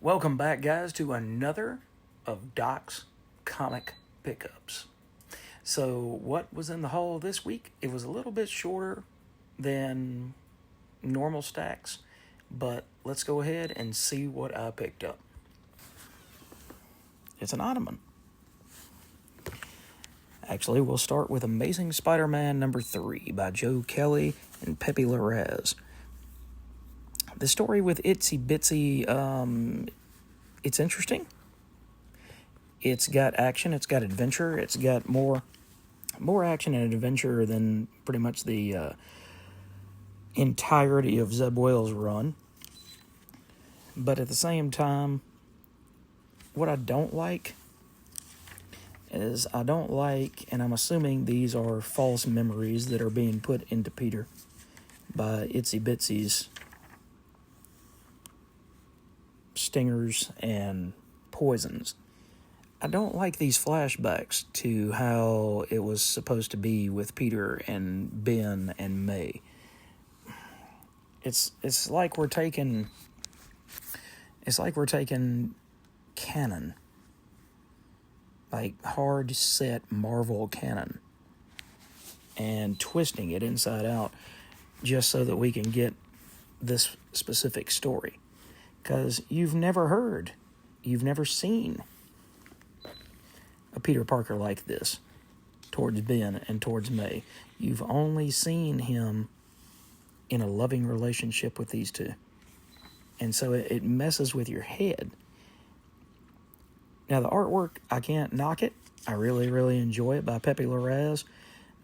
Welcome back, guys, to another of Doc's comic pickups. So, what was in the haul this week? It was a little bit shorter than normal stacks, but let's go ahead and see what I picked up. It's an ottoman. Actually, we'll start with Amazing Spider-Man number 3 by Joe Kelly and Pepe Larraz. The story with Itsy Bitsy, it's interesting. It's got action, it's got adventure, it's got more action and adventure than pretty much the entirety of Zeb Wells' run. But at the same time, what I don't like is and I'm assuming these are false memories that are being put into Peter by Itsy Bitsy's stingers and poisons. I don't like these flashbacks to how it was supposed to be with Peter and Ben and May. It's like we're taking canon, like hard set Marvel canon, and twisting it inside out just so that we can get this specific story. Because you've never seen a Peter Parker like this towards Ben and towards May. You've only seen him in a loving relationship with these two. And so it messes with your head. Now, the artwork, I can't knock it. I really, really enjoy it by Pepe Larraz.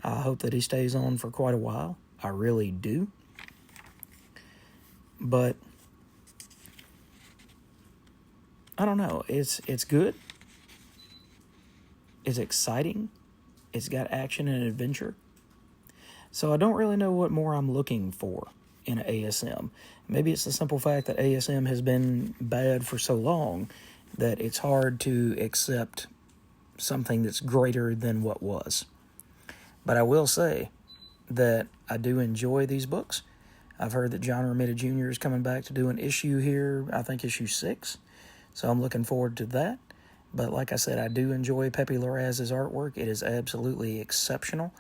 I hope that he stays on for quite a while. I really do. But I don't know. It's good. It's exciting. It's got action and adventure. So I don't really know what more I'm looking for in an ASM. Maybe it's the simple fact that ASM has been bad for so long that it's hard to accept something that's greater than what was. But I will say that I do enjoy these books. I've heard that John Romita Jr. is coming back to do an issue here, I think issue 6. So I'm looking forward to that. But like I said, I do enjoy Pepe Larraz's artwork. It is absolutely exceptional.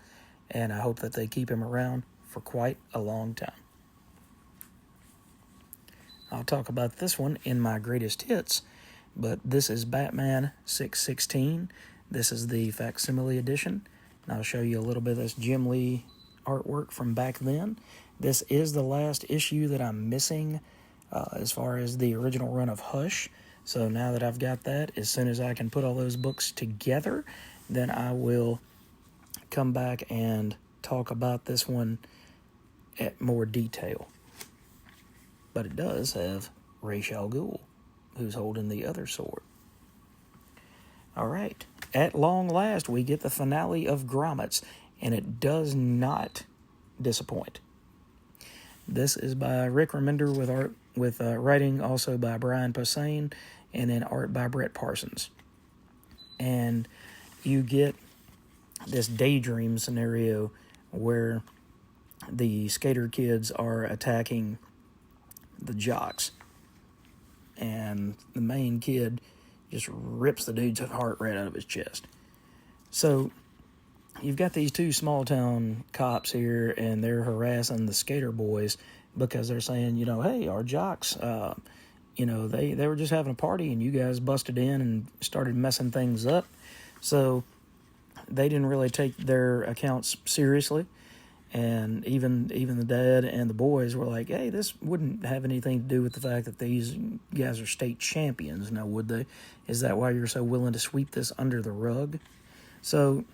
And I hope that they keep him around for quite a long time. I'll talk about this one in my greatest hits. But this is Batman 616. This is the facsimile edition. And I'll show you a little bit of this Jim Lee artwork from back then. This is the last issue that I'm missing as far as the original run of Hush. So now that I've got that, as soon as I can put all those books together, then I will come back and talk about this one at more detail. But it does have Ra's al Ghul, who's holding the other sword. All right. At long last, we get the finale of Grommets, and it does not disappoint. This is by Rick Remender with writing also by Brian Posehn, and then art by Brett Parsons. And you get this daydream scenario where the skater kids are attacking the jocks, and the main kid just rips the dude's heart right out of his chest. So you've got these two small town cops here, and they're harassing the skater boys because they're saying, hey, our jocks, they were just having a party and you guys busted in and started messing things up. So they didn't really take their accounts seriously. And even the dad and the boys were like, hey, this wouldn't have anything to do with the fact that these guys are state champions, now would they? Is that why you're so willing to sweep this under the rug? So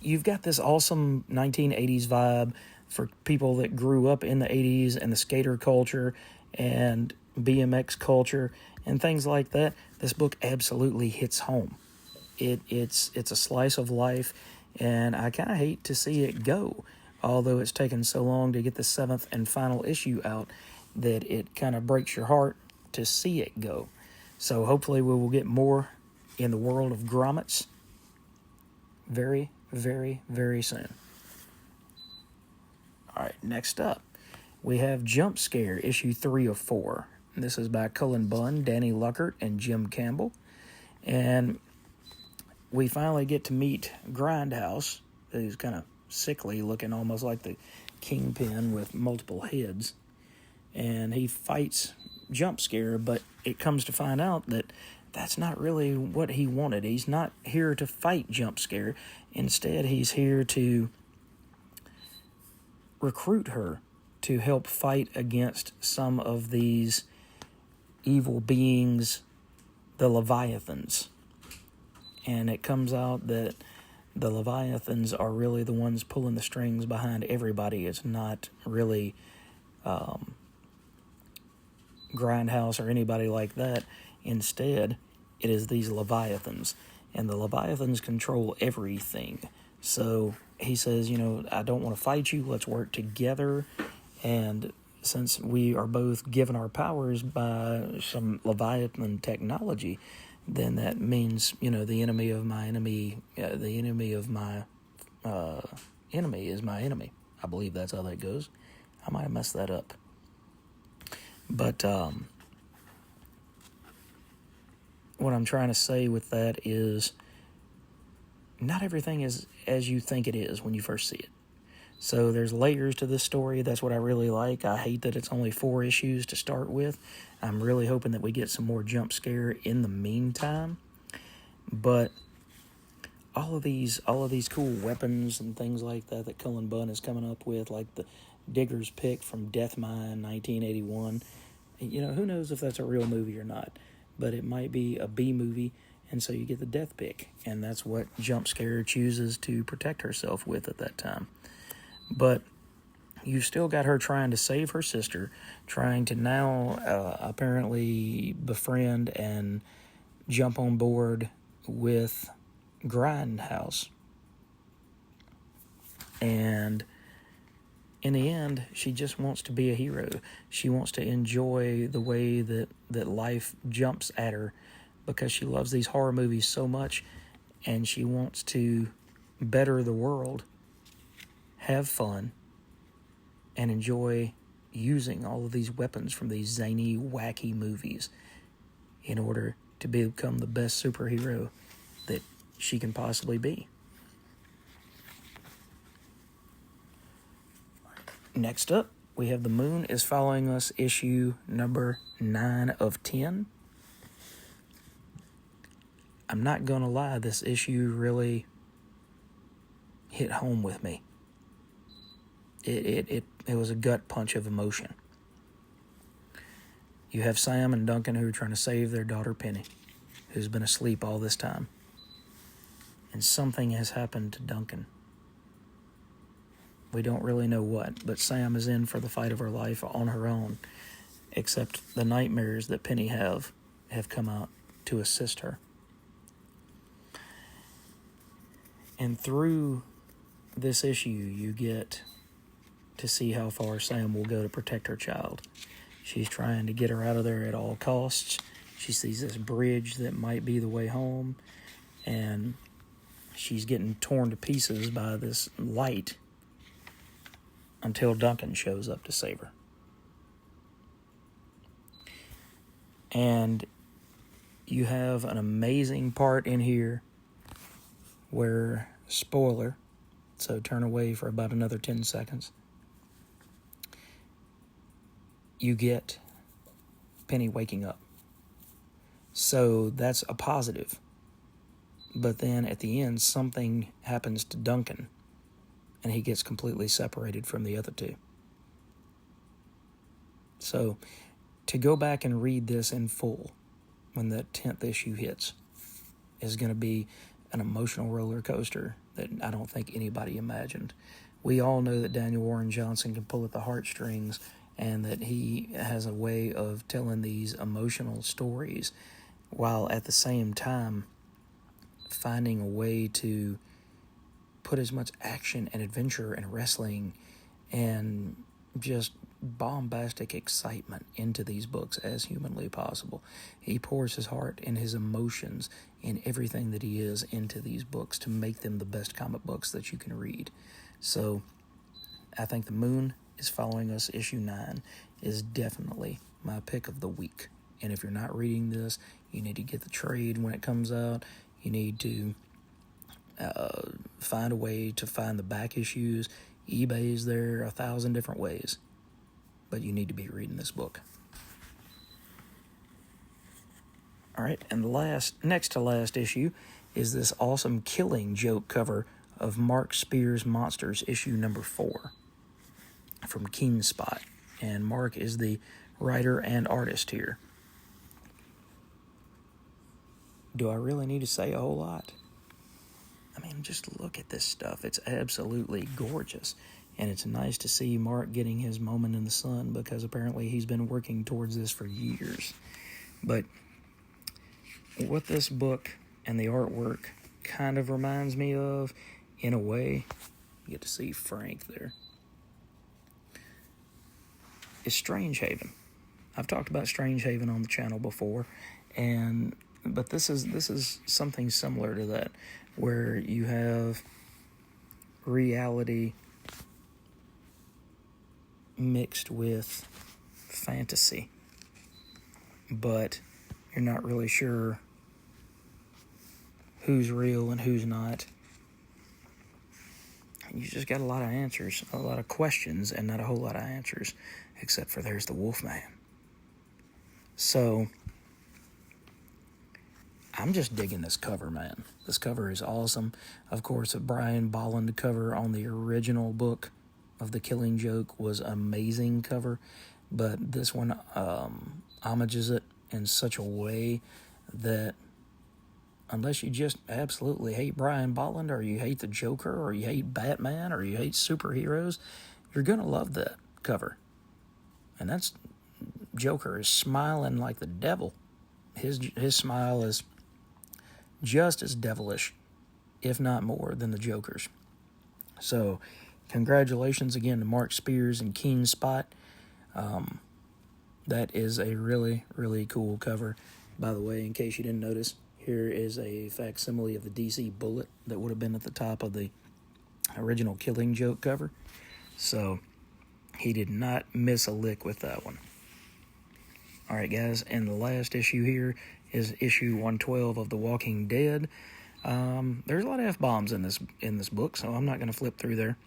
you've got this awesome 1980s vibe for people that grew up in the 80s and the skater culture and BMX culture and things like that. This book absolutely hits home. It's a slice of life, and I kind of hate to see it go, although it's taken so long to get the 7th and final issue out that it kind of breaks your heart to see it go. So hopefully we will get more in the world of grommets very, very, very soon. All right, next up, we have Jumpscare, issue 3 of 4. This is by Cullen Bunn, Danny Luckert, and Jim Campbell. And we finally get to meet Grindhouse, who's kind of sickly, looking almost like the Kingpin with multiple heads. And he fights Jumpscare, but it comes to find out that that's not really what he wanted. He's not here to fight Jumpscare. Instead, he's here to recruit her to help fight against some of these evil beings, the Leviathans. And it comes out that the Leviathans are really the ones pulling the strings behind everybody. It's not really Grindhouse or anybody like that. Instead, it is these Leviathans. And the Leviathans control everything. So he says, I don't want to fight you. Let's work together. And since we are both given our powers by some Leviathan technology, then that means, the enemy of my enemy, the enemy of my enemy is my enemy. I believe that's how that goes. I might have messed that up. But what I'm trying to say with that is not everything is as you think it is when you first see it. So there's layers to this story. That's what I really like. I hate that it's only 4 issues to start with. I'm really hoping that we get some more Jumpscare in the meantime. But all of these cool weapons and things like that Cullen Bunn is coming up with, like the Digger's Pick from Death Mine 1981. Who knows if that's a real movie or not. But it might be a B movie, and so you get the Death Pick. And that's what Jumpscare chooses to protect herself with at that time. But you've still got her trying to save her sister, trying to now apparently befriend and jump on board with Grindhouse. And in the end, she just wants to be a hero. She wants to enjoy the way that life jumps at her because she loves these horror movies so much, and she wants to better the world, have fun, and enjoy using all of these weapons from these zany, wacky movies in order to become the best superhero that she can possibly be. Next up, we have The Moon is Following Us, issue number 9 of 10. I'm not going to lie, this issue really hit home with me. It was a gut punch of emotion. You have Sam and Duncan who are trying to save their daughter Penny, who's been asleep all this time. And something has happened to Duncan. We don't really know what, but Sam is in for the fight of her life on her own, except the nightmares that Penny have come out to assist her. And through this issue, you get to see how far Sam will go to protect her child. She's trying to get her out of there at all costs. She sees this bridge that might be the way home, and she's getting torn to pieces by this light until Duncan shows up to save her. And you have an amazing part in here where, spoiler, so turn away for about another 10 seconds, you get Penny waking up. So that's a positive. But then at the end, something happens to Duncan, and he gets completely separated from the other two. So to go back and read this in full when the 10th issue hits is going to be an emotional roller coaster that I don't think anybody imagined. We all know that Daniel Warren Johnson can pull at the heartstrings, and that he has a way of telling these emotional stories while at the same time finding a way to put as much action and adventure and wrestling and just bombastic excitement into these books as humanly possible. He pours his heart and his emotions and everything that he is into these books to make them the best comic books that you can read. So I think The Moon is Following Us issue 9 is definitely my pick of the week. And if you're not reading this, you need to get the trade when it comes out. You need to find a way to find the back issues. eBay's there 1,000 different ways. But you need to be reading this book. All right, and the next to last issue is this awesome Killing Joke cover of Mark Spears' Monsters, issue number 4 from King Spot. And Mark is the writer and artist here. Do I really need to say a whole lot? I mean, just look at this stuff. It's absolutely gorgeous. And it's nice to see Mark getting his moment in the sun, because apparently he's been working towards this for years. But what this book and the artwork kind of reminds me of, in a way, you get to see Frank there, is Strange Haven. I've talked about Strange Haven on the channel before, but this is something similar to that, where you have reality mixed with fantasy, but you're not really sure who's real and who's not. You just got a lot of answers, a lot of questions, and not a whole lot of answers, except for there's the Wolfman. So I'm just digging this cover, man. This cover is awesome. Of course, a Brian Bolland cover on the original book of The Killing Joke was amazing cover, but this one homages it in such a way that unless you just absolutely hate Brian Bolland, or you hate the Joker, or you hate Batman, or you hate superheroes, you're going to love that cover. And that's, Joker is smiling like the devil. His smile is just as devilish, if not more, than the Joker's. So, congratulations again to Mark Spears and King Spot. That is a really, really cool cover. By the way, in case you didn't notice, here is a facsimile of the DC Bullet that would have been at the top of the original Killing Joke cover. So, he did not miss a lick with that one. Alright guys, and the last issue here is issue 112 of The Walking Dead. There's a lot of F-bombs in this book, so I'm not going to flip through there.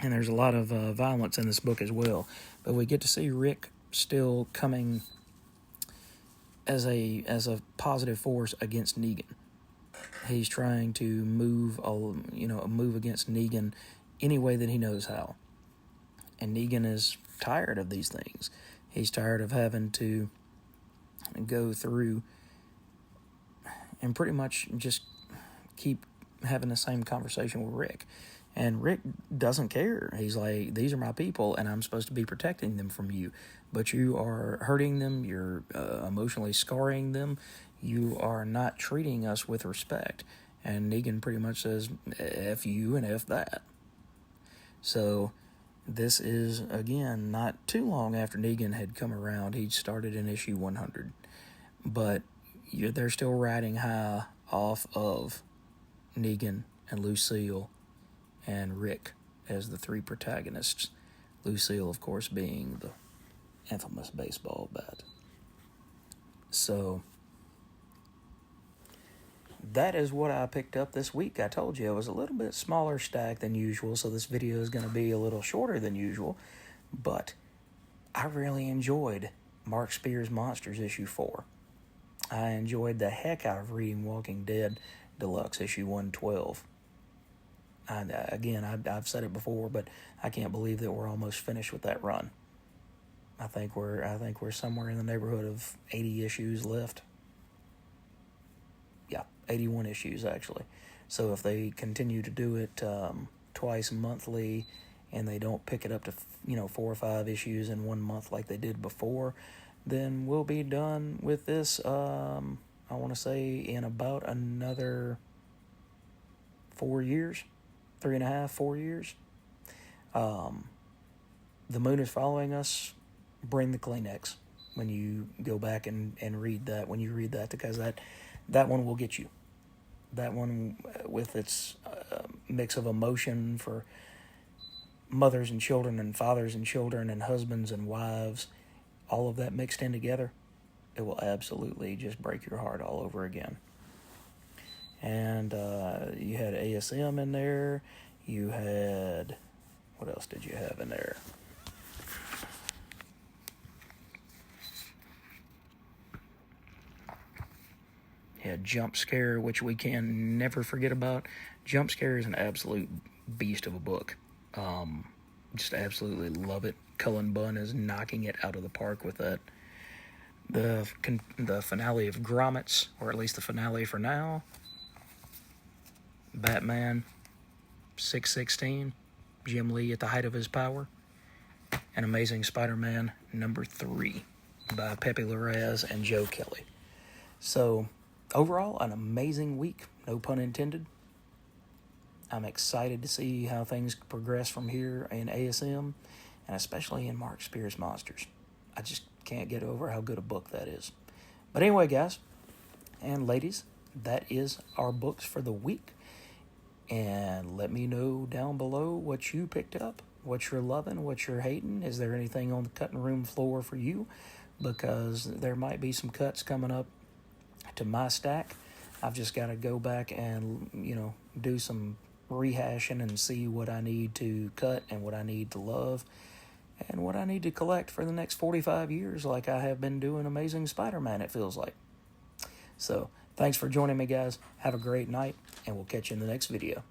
And there's a lot of violence in this book as well. But we get to see Rick still coming as a positive force against Negan. He's trying to move against Negan any way that he knows how. And Negan is tired of these things. He's tired of having to go through and pretty much just keep having the same conversation with Rick. And Rick doesn't care. He's like, these are my people, and I'm supposed to be protecting them from you. But you are hurting them, you're emotionally scarring them, you are not treating us with respect. And Negan pretty much says, F you and F that. So this is, again, not too long after Negan had come around. He'd started in issue 100. But they're still riding high off of Negan and Lucille and Rick as the three protagonists. Lucille, of course, being the infamous baseball bat. So that is what I picked up this week. I told you it was a little bit smaller stack than usual, so this video is going to be a little shorter than usual. But I really enjoyed Mark Spears' Monsters issue 4. I enjoyed the heck out of reading Walking Dead Deluxe issue 112. I've said it before, but I can't believe that we're almost finished with that run. I think we're somewhere in the neighborhood of 80 issues left. Yeah, 81 issues actually. So if they continue to do it twice monthly, and they don't pick it up to 4 or 5 issues in 1 month like they did before, then we'll be done with this. I want to say in about another 4 years. 3.5, 4 years. The moon is following us. Bring the Kleenex when you go back and read that. When you read that, because that one will get you. That one, with its mix of emotion for mothers and children and fathers and children and husbands and wives, all of that mixed in together, it will absolutely just break your heart all over again. And you had ASM in there. You had, what else did you have in there? You had Jumpscare, which we can never forget about. Jumpscare is an absolute beast of a book. Just absolutely love it. Cullen Bunn is knocking it out of the park with that. The finale of Grommets, or at least the finale for now. Batman 616, Jim Lee at the height of his power. And Amazing Spider-Man #3 by Pepe Larraz and Joe Kelly. So, overall, an amazing week, no pun intended. I'm excited to see how things progress from here in ASM, and especially in Mark Spears Monsters. I just can't get over how good a book that is. But anyway, guys and ladies, that is our books for the week. And let me know down below what you picked up, what you're loving, what you're hating. Is there anything on the cutting room floor for you? Because there might be some cuts coming up to my stack. I've just got to go back and, do some rehashing and see what I need to cut and what I need to love and what I need to collect for the next 45 years, like I have been doing Amazing Spider-Man, it feels like. So, thanks for joining me, guys. Have a great night, and we'll catch you in the next video.